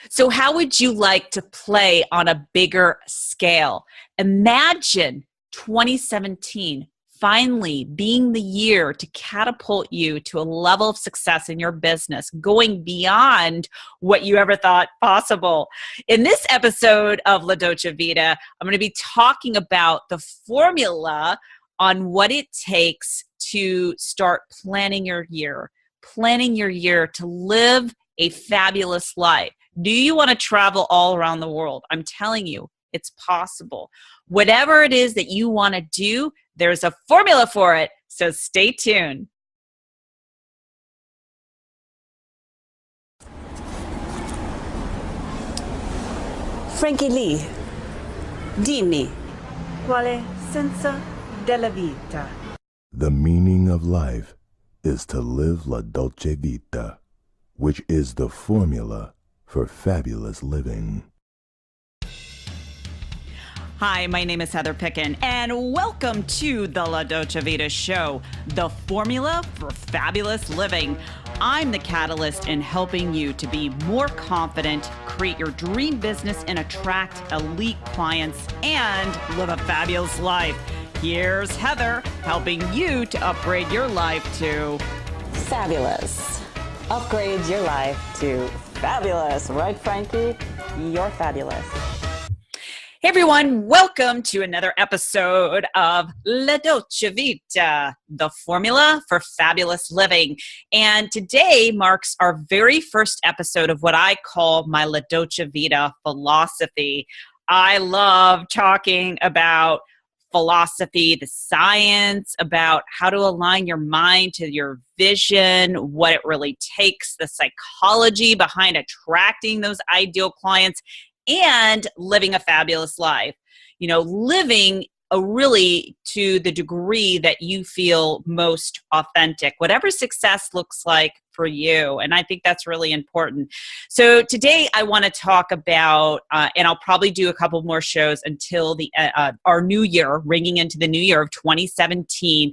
So how would you like to play on a bigger scale? Imagine 2017 finally being the year to catapult you to a level of success in your business, going beyond what you ever thought possible. In this episode of La Dolce Vita, I'm going to be talking about the formula on what it takes to start planning your year to live a fabulous life. Do you want to travel all around the world? I'm telling you, it's possible. Whatever it is that you want to do, there's a formula for it. So stay tuned. Frankie Lee, dimmi, quale senso della vita? The meaning of life is to live la dolce vita, which is the formula for fabulous living. Hi, my name is Heather Picken, and welcome to the La Dolce Vita Show, the formula for fabulous living. I'm the catalyst in helping you to be more confident, create your dream business, and attract elite clients and live a fabulous life. Here's Heather helping you to upgrade your life to Fabulous. Upgrade your life to fabulous. Right, Frankie? You're fabulous. Hey everyone, welcome to another episode of La Dolce Vita, the formula for fabulous living. And today marks our very first episode of what I call my La Dolce Vita philosophy. I love talking about philosophy, the science, about how to align your mind to your vision, what it really takes, the psychology behind attracting those ideal clients, and living a fabulous life. You know, living really to the degree that you feel most authentic, whatever success looks like for you. And I think that's really important. So today I want to talk about, and I'll probably do a couple more shows until our new year, ringing into the new year of 2017,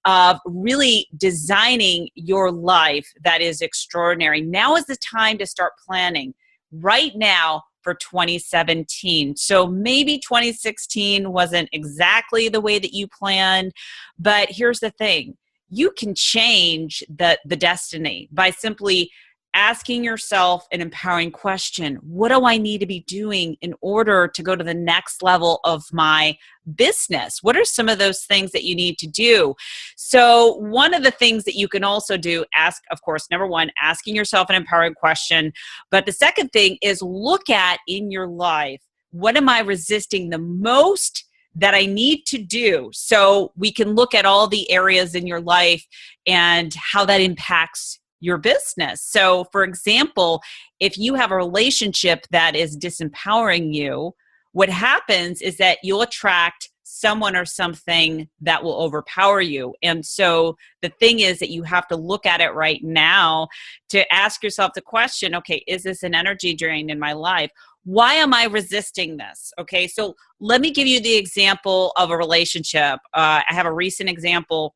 of really designing your life that is extraordinary. Now is the time to start planning. Right now, for 2017. So maybe 2016 wasn't exactly the way that you planned, but here's the thing. You can change the destiny by simply asking yourself an empowering question. What do I need to be doing in order to go to the next level of my business? What are some of those things that you need to do? So one of the things that you can also do, of course, number one, asking yourself an empowering question. But the second thing is look at in your life, what am I resisting the most that I need to do? So we can look at all the areas in your life and how that impacts your business. So for example, if you have a relationship that is disempowering you, what happens is that you'll attract someone or something that will overpower you. And so the thing is that you have to look at it right now to ask yourself the question, okay, is this an energy drain in my life? Why am I resisting this? Okay, so let me give you the example of a relationship. I have a recent example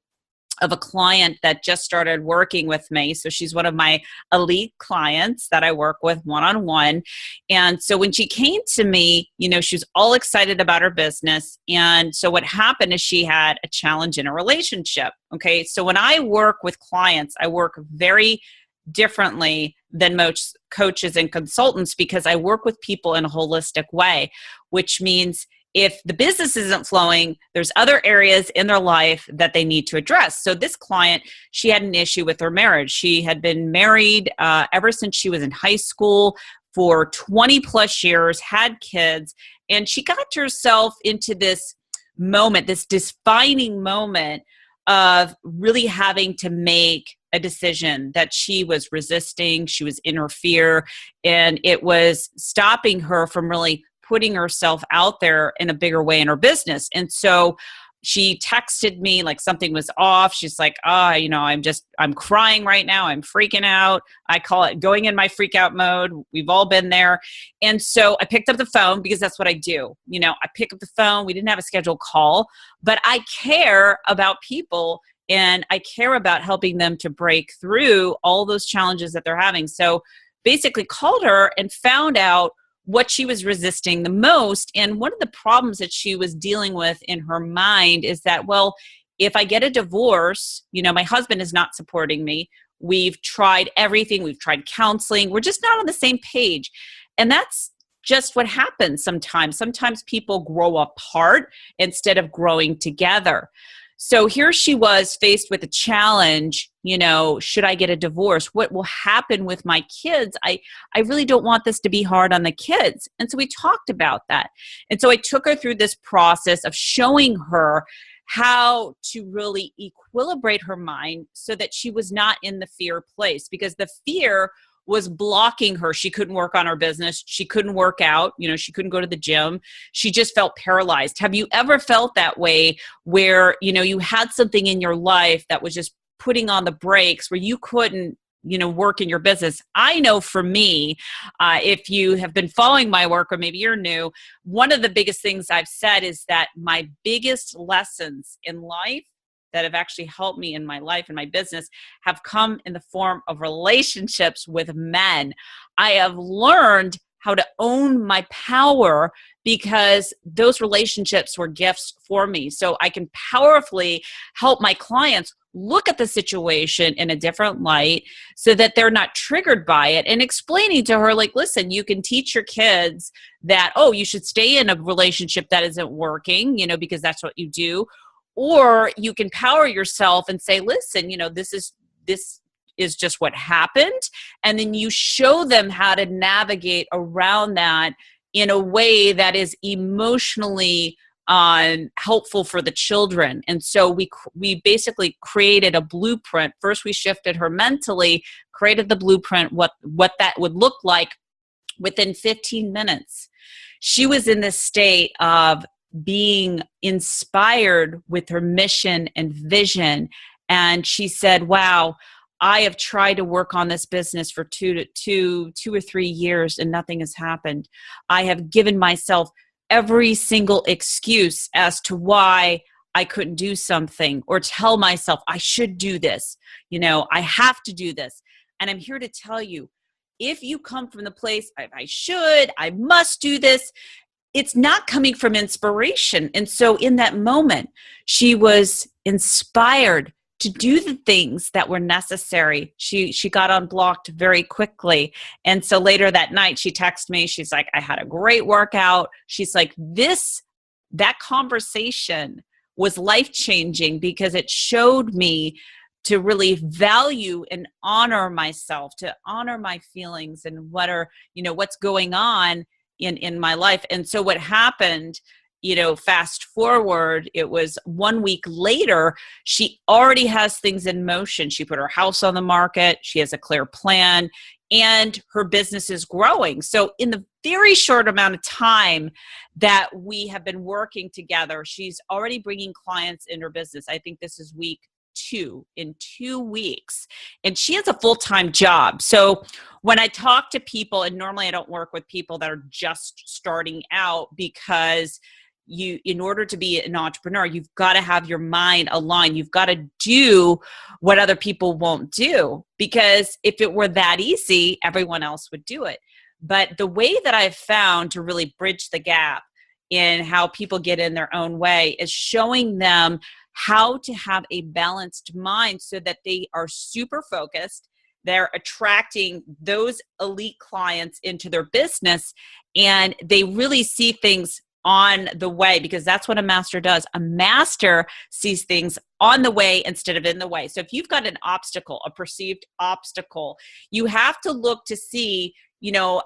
of a client that just started working with me. So she's one of my elite clients that I work with one-on-one. And so when she came to me, you know, she was all excited about her business. And so what happened is she had a challenge in a relationship. Okay. So when I work with clients, I work very differently than most coaches and consultants because I work with people in a holistic way, which means if the business isn't flowing, there's other areas in their life that they need to address. So this client, she had an issue with her marriage. She had been married ever since she was in high school for 20 plus years, had kids, and she got herself into this moment, this defining moment of really having to make a decision that she was resisting, she was in her fear, and it was stopping her from really putting herself out there in a bigger way in her business. And so she texted me like something was off. She's like, I'm crying right now. I'm freaking out. I call it going in my freak out mode. We've all been there. And so I picked up the phone because that's what I do. You know, I pick up the phone. We didn't have a scheduled call, but I care about people and I care about helping them to break through all those challenges that they're having. So basically called her and found out what she was resisting the most. And one of the problems that she was dealing with in her mind is that, well, if I get a divorce, my husband is not supporting me. We've tried everything. We've tried counseling. We're just not on the same page. And that's just what happens sometimes. Sometimes people grow apart instead of growing together. So here she was faced with a challenge, should I get a divorce? What will happen with my kids? I really don't want this to be hard on the kids. And so we talked about that. And so I took her through this process of showing her how to really equilibrate her mind so that she was not in the fear place, because the fear was blocking her. She couldn't work on her business. She couldn't work out. She couldn't go to the gym. She just felt paralyzed. Have you ever felt that way where, you had something in your life that was just putting on the brakes where you couldn't, work in your business? I know for me, if you have been following my work or maybe you're new, one of the biggest things I've said is that my biggest lessons in life that have actually helped me in my life and my business have come in the form of relationships with men. I have learned how to own my power because those relationships were gifts for me. So I can powerfully help my clients look at the situation in a different light so that they're not triggered by it, and explaining to her, like, listen, you can teach your kids that, oh, you should stay in a relationship that isn't working, because that's what you do. Or you can power yourself and say, listen, this is just what happened. And then you show them how to navigate around that in a way that is emotionally helpful for the children. And so we basically created a blueprint. First, we shifted her mentally, created the blueprint, what that would look like within 15 minutes. She was in this state of being inspired with her mission and vision. And she said, wow, I have tried to work on this business for 2 or 3 years and nothing has happened. I have given myself every single excuse as to why I couldn't do something, or tell myself I should do this. I have to do this. And I'm here to tell you, if you come from the place, I must do this, it's not coming from inspiration. And so in that moment, she was inspired to do the things that were necessary. She got unblocked very quickly. And so later that night, she texted me. She's like, I had a great workout. She's like, that conversation was life-changing because it showed me to really value and honor myself, to honor my feelings and what's going on in my life. And so what happened, fast forward, it was 1 week later, she already has things in motion. She put her house on the market. She has a clear plan and her business is growing. So in the very short amount of time that we have been working together, she's already bringing clients in her business. I think this is week 2, in 2 weeks. And she has a full-time job. So when I talk to people, and normally I don't work with people that are just starting out, because in order to be an entrepreneur, you've got to have your mind aligned. You've got to do what other people won't do, because if it were that easy, everyone else would do it. But the way that I've found to really bridge the gap in how people get in their own way is showing them how to have a balanced mind so that they are super focused. They're attracting those elite clients into their business, and they really see things on the way, because that's what a master does. A master sees things on the way instead of in the way. So if you've got an obstacle, a perceived obstacle, you have to look to see,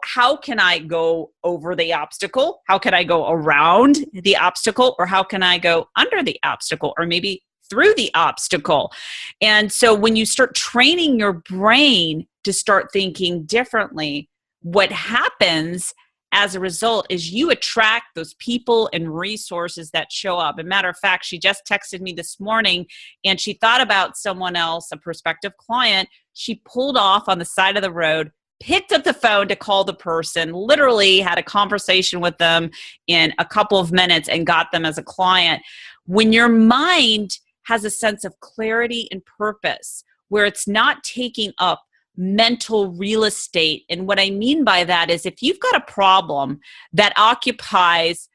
how can I go over the obstacle? How can I go around the obstacle? Or how can I go under the obstacle? Or maybe through the obstacle? And so when you start training your brain to start thinking differently, what happens as a result is you attract those people and resources that show up. As a matter of fact, she just texted me this morning and she thought about someone else, a prospective client. She pulled off on the side of the road, picked up the phone to call the person, literally had a conversation with them in a couple of minutes and got them as a client. When your mind has a sense of clarity and purpose, where it's not taking up mental real estate. And what I mean by that is if you've got a problem that occupies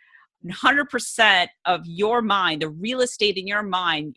100% of your mind, the real estate in your mind,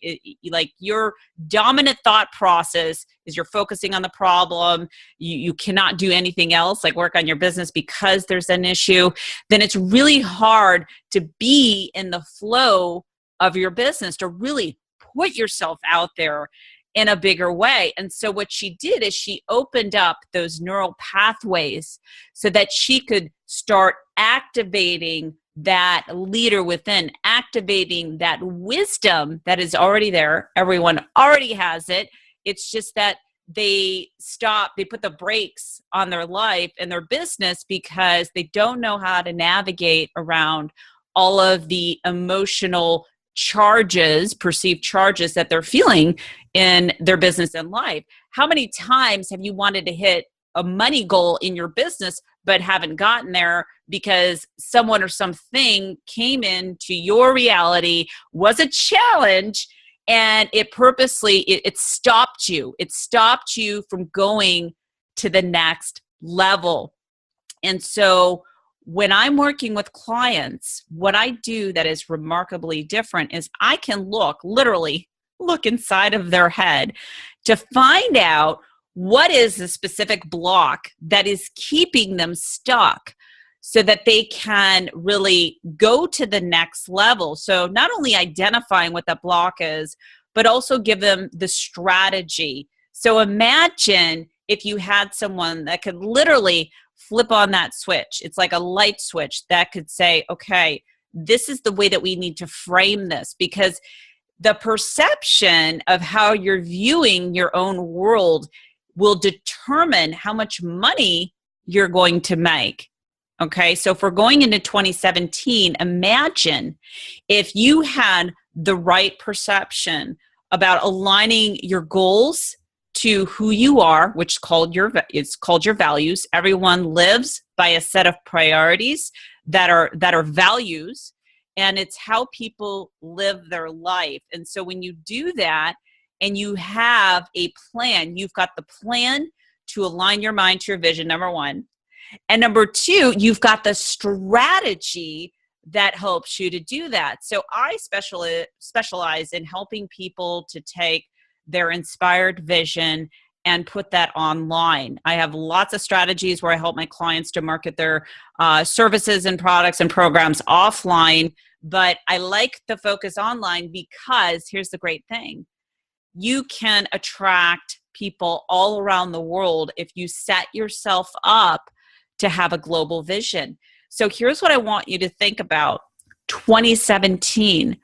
like your dominant thought process is you're focusing on the problem, you cannot do anything else, like work on your business because there's an issue, then it's really hard to be in the flow of your business, to really put yourself out there in a bigger way. And so what she did is she opened up those neural pathways so that she could start activating that leader within, activating that wisdom that is already there. Everyone already has it. It's just that they put the brakes on their life and their business because they don't know how to navigate around all of the emotional charges, perceived charges that they're feeling in their business and life. How many times have you wanted to hit a money goal in your business but haven't gotten there because someone or something came into your reality, was a challenge, and it stopped you. It stopped you from going to the next level. And so when I'm working with clients, what I do that is remarkably different is I can literally look inside of their head to find out what is the specific block that is keeping them stuck so that they can really go to the next level. So not only identifying what the block is, but also give them the strategy. So imagine if you had someone that could literally flip on that switch. It's like a light switch that could say, okay, this is the way that we need to frame this, because the perception of how you're viewing your own world will determine how much money you're going to make. Okay, so if we're going into 2017, imagine if you had the right perception about aligning your goals to who you are, which is called your values. Everyone lives by a set of priorities that are values, and it's how people live their life. And so when you do that and you have a plan, you've got the plan to align your mind to your vision, number one. And number two, you've got the strategy that helps you to do that. So I specialize in helping people to take their inspired vision and put that online. I have lots of strategies where I help my clients to market their services and products and programs offline, but I like the focus online because here's the great thing. You can attract people all around the world if you set yourself up to have a global vision. So here's what I want you to think about. 2017,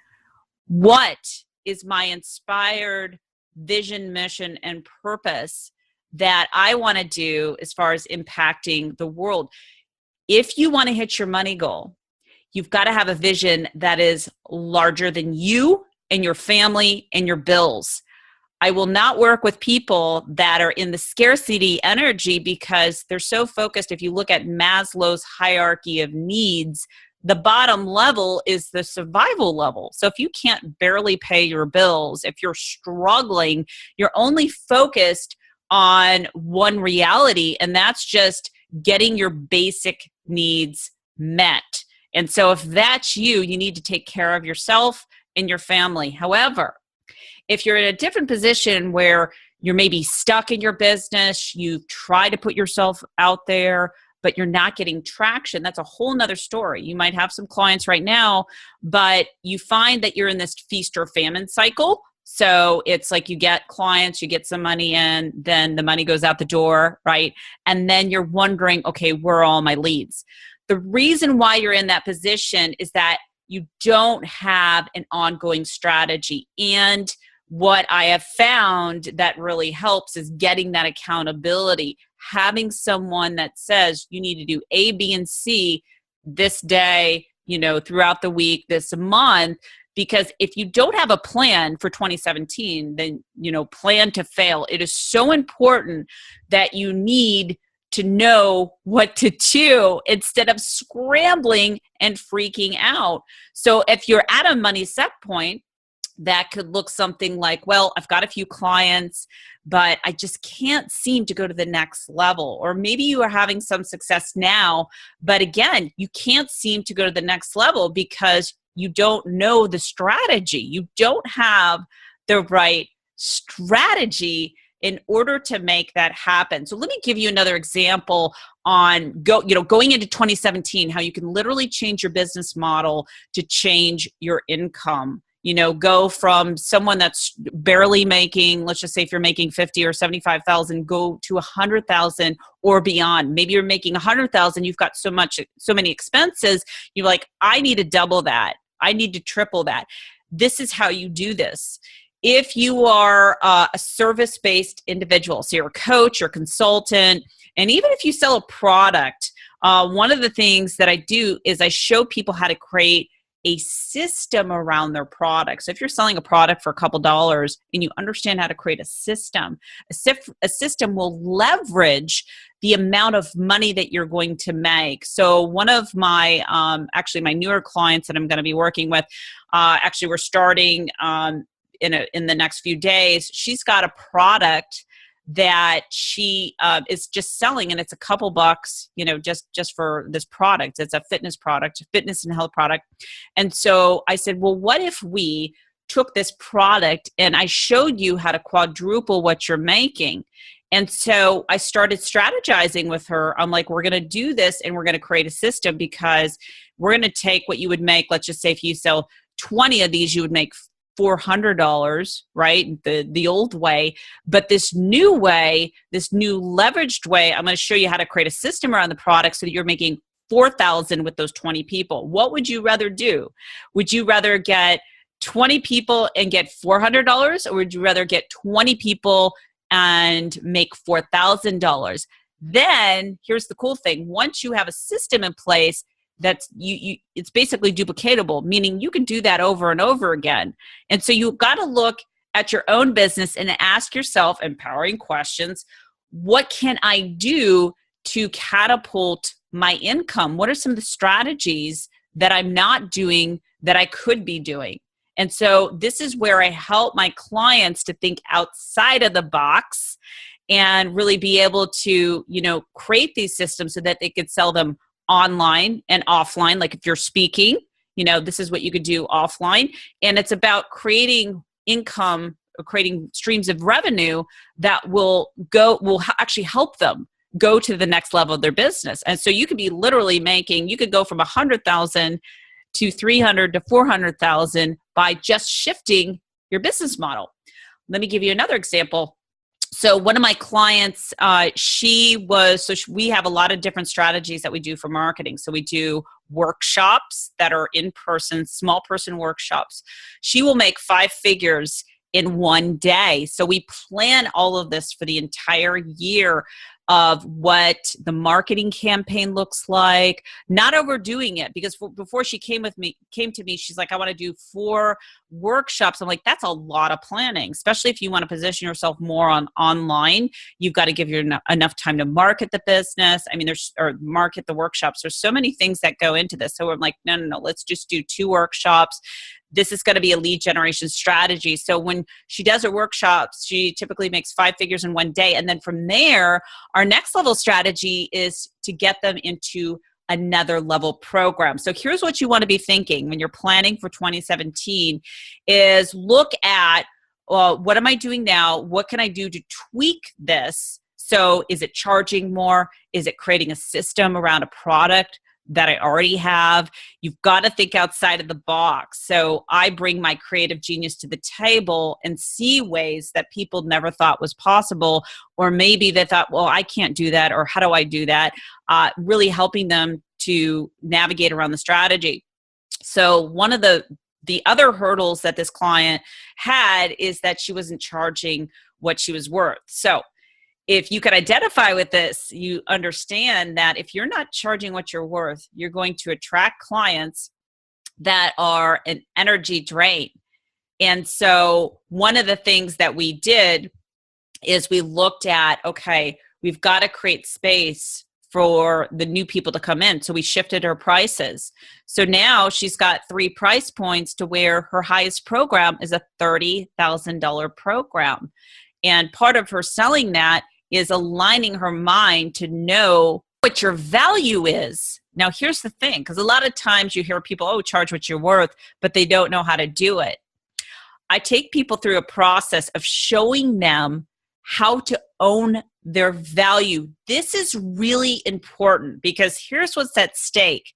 what is my inspired vision, mission, and purpose that I want to do as far as impacting the world? If you want to hit your money goal, you've got to have a vision that is larger than you and your family and your bills. I will not work with people that are in the scarcity energy because they're so focused. If you look at Maslow's hierarchy of needs, the bottom level is the survival level. So if you can't barely pay your bills, if you're struggling, you're only focused on one reality, and that's just getting your basic needs met. And so if that's you, you need to take care of yourself and your family. However, if you're in a different position where you're maybe stuck in your business, you try to put yourself out there, but you're not getting traction, that's a whole nother story. You might have some clients right now, but you find that you're in this feast or famine cycle. So it's like you get clients, you get some money in, then the money goes out the door, right? And then you're wondering, okay, where are all my leads? The reason why you're in that position is that you don't have an ongoing strategy. And what I have found that really helps is getting that accountability, having someone that says you need to do A, B, and C this day, throughout the week, this month. Because if you don't have a plan for 2017, then, plan to fail. It is so important that you need to know what to do instead of scrambling and freaking out. So if you're at a money set point, that could look something like, well, I've got a few clients, but I just can't seem to go to the next level. Or maybe you are having some success now, but again, you can't seem to go to the next level because you don't know the strategy. You don't have the right strategy in order to make that happen. So let me give you another example on going into 2017, how you can literally change your business model to change your income. Go from someone that's barely making, let's just say if you're making 50 or 75,000, go to 100,000 or beyond. Maybe you're making 100,000. You've got so many expenses. You're like, I need to double that. I need to triple that. This is how you do this. If you are a service-based individual, so you're a coach or consultant, and even if you sell a product, one of the things that I do is I show people how to create a system around their product. So if you're selling a product for a couple dollars and you understand how to create a system will leverage the amount of money that you're going to make. So one of my, actually my newer clients that I'm going to be working with, actually we're starting in the next few days. She's got a product that she is just selling, and it's a couple bucks, just for this product. It's a fitness product, fitness and health product. And so I said, well, what if we took this product and I showed you how to quadruple what you're making? And so I started strategizing with her. I'm like, we're going to do this and we're going to create a system, because we're going to take what you would make. Let's just say if you sell 20 of these, you would make $400, right? The old way. But this new way, this new leveraged way, I'm going to show you how to create a system around the product so that you're making 4,000 with those 20 people. What would you rather do? Would you rather get 20 people and get $400, or would you rather get 20 people and make $4,000? Then here's the cool thing. Once you have a system in place, that's it's basically duplicatable, meaning you can do that over and over again. And so you've got to look at your own business and ask yourself empowering questions. What can I do to catapult my income? What are some of the strategies that I'm not doing that I could be doing? And so this is where I help my clients to think outside of the box and really be able to, create these systems so that they could sell them online and offline. Like if you're speaking, this is what you could do offline. And it's about creating income or creating streams of revenue that will actually help them go to the next level of their business. And so you could be literally you could go from 100,000 to 300 to 400,000 by just shifting your business model. Let me give you another example. So one of my clients, we have a lot of different strategies that we do for marketing. So we do workshops that are in person, small person workshops. She will make 5 figures in one day. So we plan all of this for the entire year of what the marketing campaign looks like, not overdoing it, because before she came to me, she's like, I want to do 4 workshops. I'm like, that's a lot of planning, especially if you want to position yourself more online. You've got to give you enough time to market the business. I mean, market the workshops. There's so many things that go into this. So I'm like, no, let's just do 2 workshops. This is going to be a lead generation strategy. So when she does her workshops, she typically makes 5 figures in one day. And then from there, our next level strategy is to get them into another level program. So here's what you want to be thinking when you're planning for 2017 is look at, what am I doing now? What can I do to tweak this? So is it charging more? Is it creating a system around a product that I already have? You've got to think outside of the box. So I bring my creative genius to the table and see ways that people never thought was possible, or maybe they thought, well, I can't do that, or how do I do that? Really helping them to navigate around the strategy. So one of the other hurdles that this client had is that she wasn't charging what she was worth. So if you could identify with this, you understand that if you're not charging what you're worth, you're going to attract clients that are an energy drain. And so one of the things that we did is we looked at, okay, we've got to create space for the new people to come in. So we shifted her prices. So now she's got 3 price points to where her highest program is a $30,000 program. And part of her selling that is aligning her mind to know what your value is. Now, here's the thing, because a lot of times you hear people, oh, charge what you're worth, but they don't know how to do it. I take people through a process of showing them how to own their value. This is really important because here's what's at stake.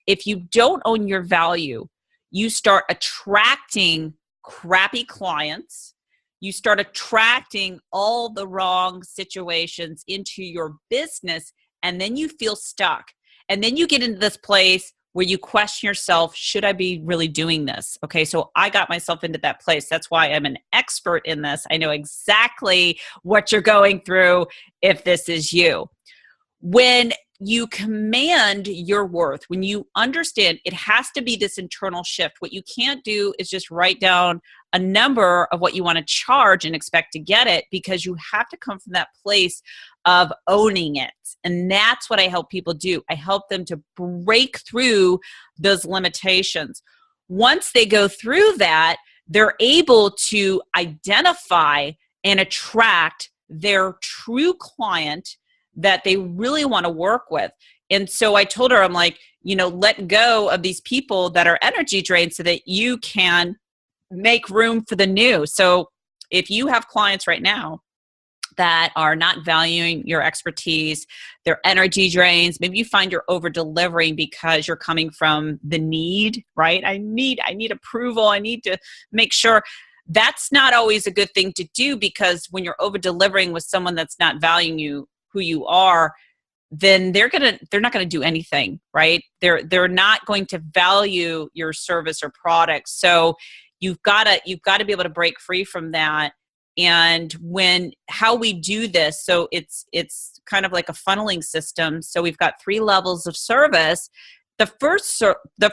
If you don't own your value, you start attracting crappy clients. You start attracting all the wrong situations into your business, and then you feel stuck. And then you get into this place where you question yourself, should I be really doing this? Okay, so I got myself into that place. That's why I'm an expert in this. I know exactly what you're going through if this is you. When you command your worth, when you understand it has to be this internal shift, what you can't do is just write down a number of what you want to charge and expect to get it, because you have to come from that place of owning it. And that's what I help people do. I help them to break through those limitations. Once they go through that, they're able to identify and attract their true client that they really want to work with. And so I told her, I'm like, let go of these people that are energy drained so that you can make room for the new. So if you have clients right now that are not valuing your expertise, their energy drains, maybe you find you're over delivering because you're coming from the need, right? I need approval. I need to make sure. That's not always a good thing to do, because when you're over delivering with someone that's not valuing you, who you are, then they're not going to do anything, right? They're not going to value your service or product. So you've got to be able to break free from that. And how we do this, so it's kind of like a funneling system. So we've got 3 levels of service. The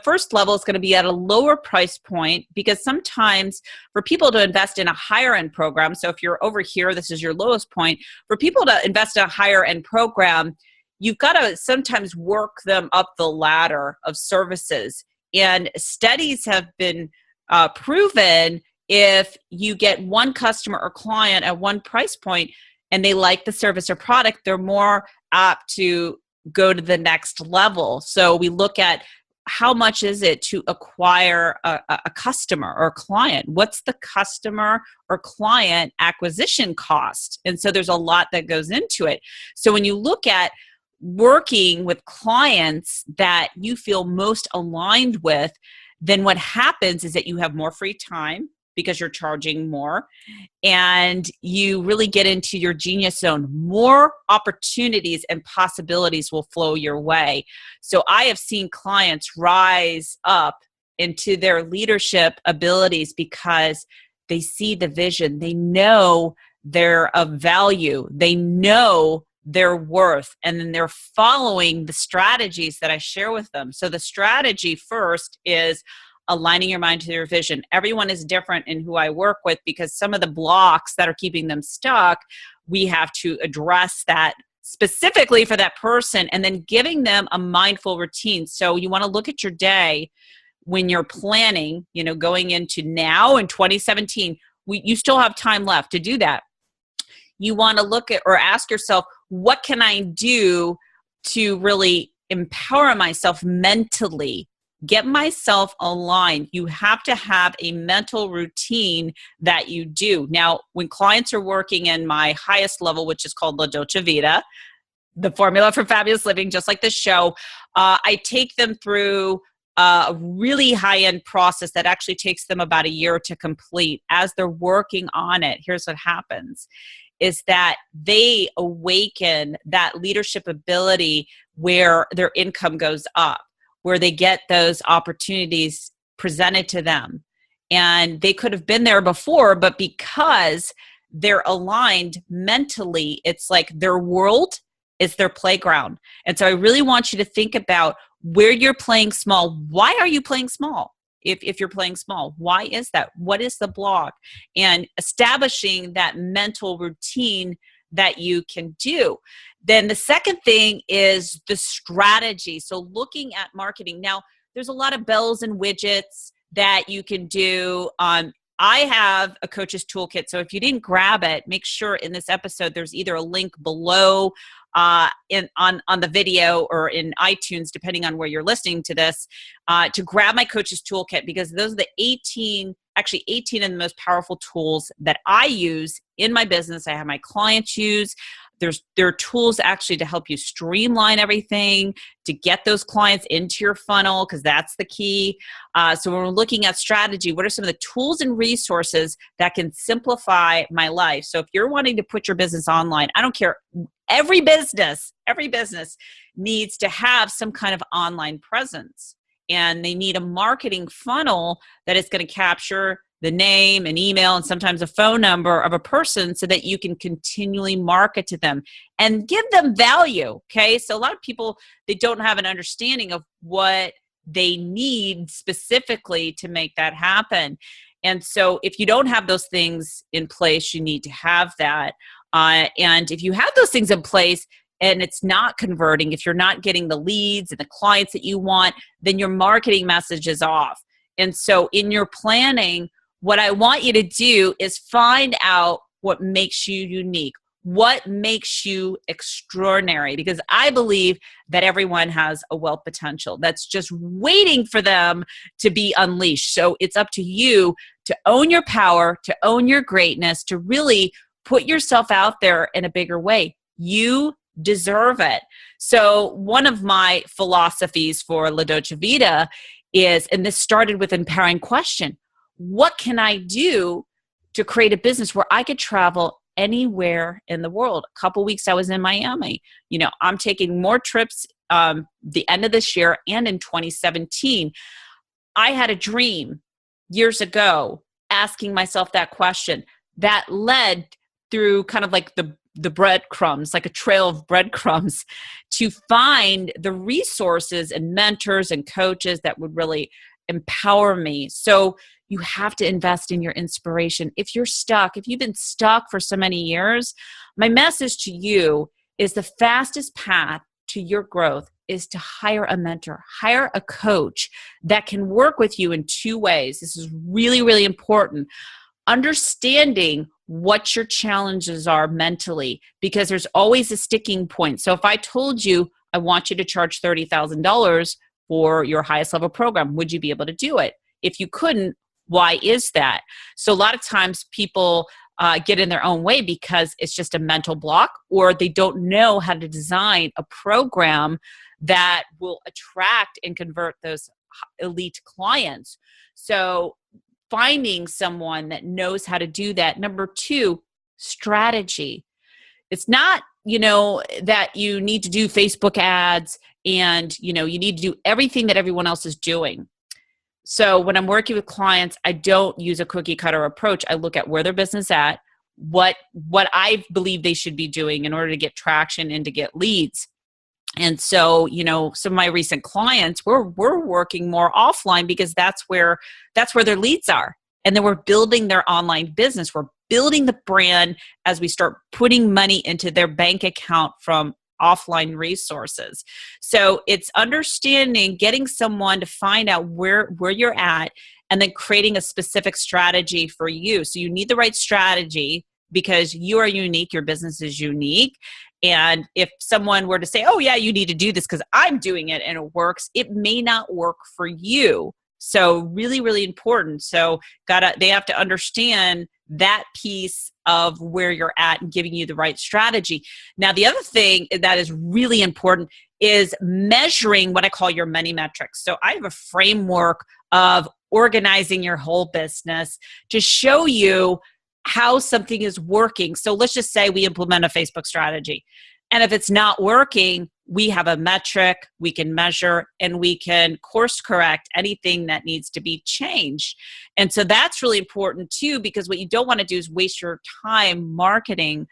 first level is going to be at a lower price point, because sometimes for people to invest in a higher end program, so if you're over here, this is your lowest point. For people to invest in a higher end program, you've got to sometimes work them up the ladder of services. And studies have been proven, if you get one customer or client at one price point and they like the service or product, they're more apt to go to the next level. So we look at how much is it to acquire a customer or a client? What's the customer or client acquisition cost? And so there's a lot that goes into it. So when you look at working with clients that you feel most aligned with, then what happens is that you have more free time because you're charging more, and you really get into your genius zone. More opportunities and possibilities will flow your way. So I have seen clients rise up into their leadership abilities because they see the vision. They know they're of value. They know their worth, and then they're following the strategies that I share with them. So the strategy first is aligning your mind to your vision. Everyone is different in who I work with, because some of the blocks that are keeping them stuck, we have to address that specifically for that person, and then giving them a mindful routine. So you want to look at your day when you're planning, going into now in 2017, you still have time left to do that. You want to look at or ask yourself, what can I do to really empower myself mentally? Get myself aligned. You have to have a mental routine that you do. Now, when clients are working in my highest level, which is called La Dolce Vita, the formula for fabulous living, just like this show, I take them through a really high-end process that actually takes them about a year to complete. As they're working on it, here's what happens, is that they awaken that leadership ability where their income goes up, where they get those opportunities presented to them. And they could have been there before, but because they're aligned mentally, it's like their world is their playground. And so I really want you to think about where you're playing small. Why are you playing small? If you're playing small, why is that? What is the block? And establishing that mental routine that you can do. Then the second thing is the strategy. So looking at marketing. Now, there's a lot of bells and widgets that you can do. I have a coach's toolkit. So if you didn't grab it, make sure in this episode, there's either a link below on the video or in iTunes, depending on where you're listening to this, to grab my coach's toolkit, because those are the 18 of the most powerful tools that I use in my business. I have my clients use. There are tools actually to help you streamline everything, to get those clients into your funnel, because that's the key. So when we're looking at strategy, what are some of the tools and resources that can simplify my life? So if you're wanting to put your business online, I don't care. Every business needs to have some kind of online presence, and they need a marketing funnel that is going to capture the name and email and sometimes a phone number of a person so that you can continually market to them and give them value. Okay. So a lot of people, they don't have an understanding of what they need specifically to make that happen. And so if you don't have those things in place, you need to have that. And if you have those things in place and it's not converting, if you're not getting the leads and the clients that you want, then your marketing message is off. And so in your planning, what I want you to do is find out what makes you unique, what makes you extraordinary, because I believe that everyone has a wealth potential that's just waiting for them to be unleashed. So it's up to you to own your power, to own your greatness, to really put yourself out there in a bigger way. You deserve it. So one of my philosophies for La Dolce Vita is, and this started with empowering question, what can I do to create a business where I could travel anywhere in the world? A couple weeks I was in Miami. I'm taking more trips the end of this year and in 2017. I had a dream years ago asking myself that question that led through kind of like the breadcrumbs, like a trail of breadcrumbs, to find the resources and mentors and coaches that would really empower me. So you have to invest in your inspiration. If you've been stuck for so many years, my message to you is the fastest path to your growth is to hire a mentor, hire a coach that can work with you in two ways. This is really, really important. Understanding what your challenges are mentally, because there's always a sticking point. So if I told you, I want you to charge $30,000 for your highest level program, would you be able to do it? If you couldn't, why is that? So a lot of times people get in their own way because it's just a mental block, or they don't know how to design a program that will attract and convert those elite clients. So finding someone that knows how to do that. Number two, strategy. It's not, that you need to do Facebook ads and, you need to do everything that everyone else is doing. So when I'm working with clients, I don't use a cookie cutter approach. I look at where their business at, what I believe they should be doing in order to get traction and to get leads. And so, some of my recent clients, we're working more offline because that's where their leads are. And then we're building their online business. We're building the brand as we start putting money into their bank account from offline resources. So it's understanding, getting someone to find out where you're at, and then creating a specific strategy for you. So you need the right strategy because you are unique, your business is unique. And if someone were to say, oh yeah, you need to do this because I'm doing it and it works, it may not work for you. So really, really important. So they have to understand that piece of where you're at and giving you the right strategy. Now, the other thing that is really important is measuring what I call your money metrics. So I have a framework of organizing your whole business to show you how something is working. So let's just say we implement a Facebook strategy. And if it's not working, we have a metric we can measure, and we can course correct anything that needs to be changed. And so that's really important too, because what you don't want to do is waste your time marketing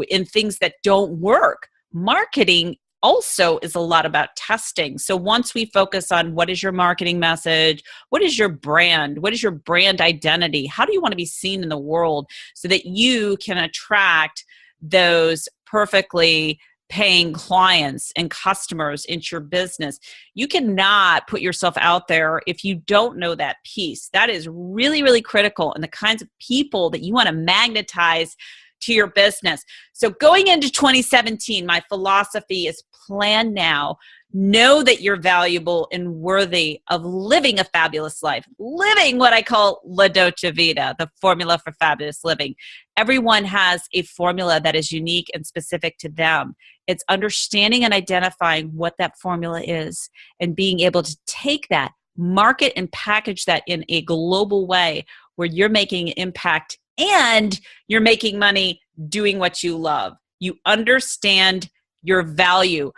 in things that don't work. Marketing also is a lot about testing. So once we focus on what is your marketing message, what is your brand, what is your brand identity, how do you want to be seen in the world so that you can attract those perfectly paying clients and customers into your business. You cannot put yourself out there if you don't know that piece. That is really, really critical in the kinds of people that you want to magnetize to your business. So going into 2017, my philosophy is plan now. Know that you're valuable and worthy of living a fabulous life, living what I call La Dolce Vita, the formula for fabulous living. Everyone has a formula that is unique and specific to them. It's understanding and identifying what that formula is and being able to take that, market and package that in a global way where you're making impact and you're making money doing what you love. You understand your value.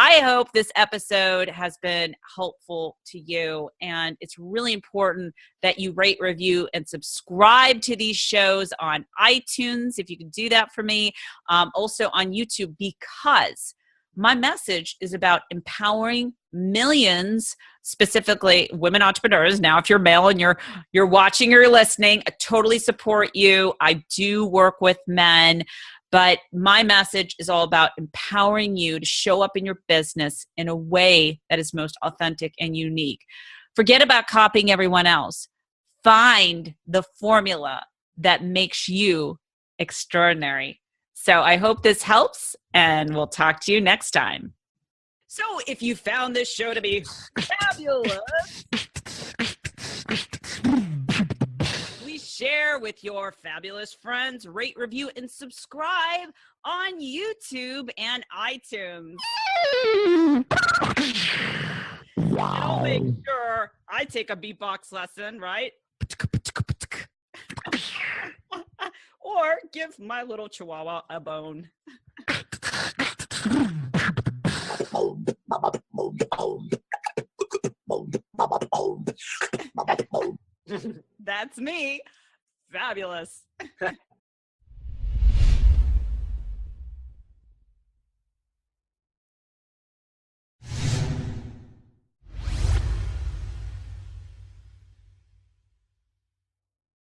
I hope this episode has been helpful to you, and it's really important that you rate, review, and subscribe to these shows on iTunes, if you can do that for me, also on YouTube, because my message is about empowering millions, specifically women entrepreneurs. Now, if you're male and you're watching or you're listening, I totally support you. I do work with men. But my message is all about empowering you to show up in your business in a way that is most authentic and unique. Forget about copying everyone else. Find the formula that makes you extraordinary. So I hope this helps, and we'll talk to you next time. So if you found this show to be fabulous, share with your fabulous friends, rate, review, and subscribe on YouTube and iTunes. And I'll make sure I take a beatbox lesson, right? Or give my little chihuahua a bone. That's me. Fabulous.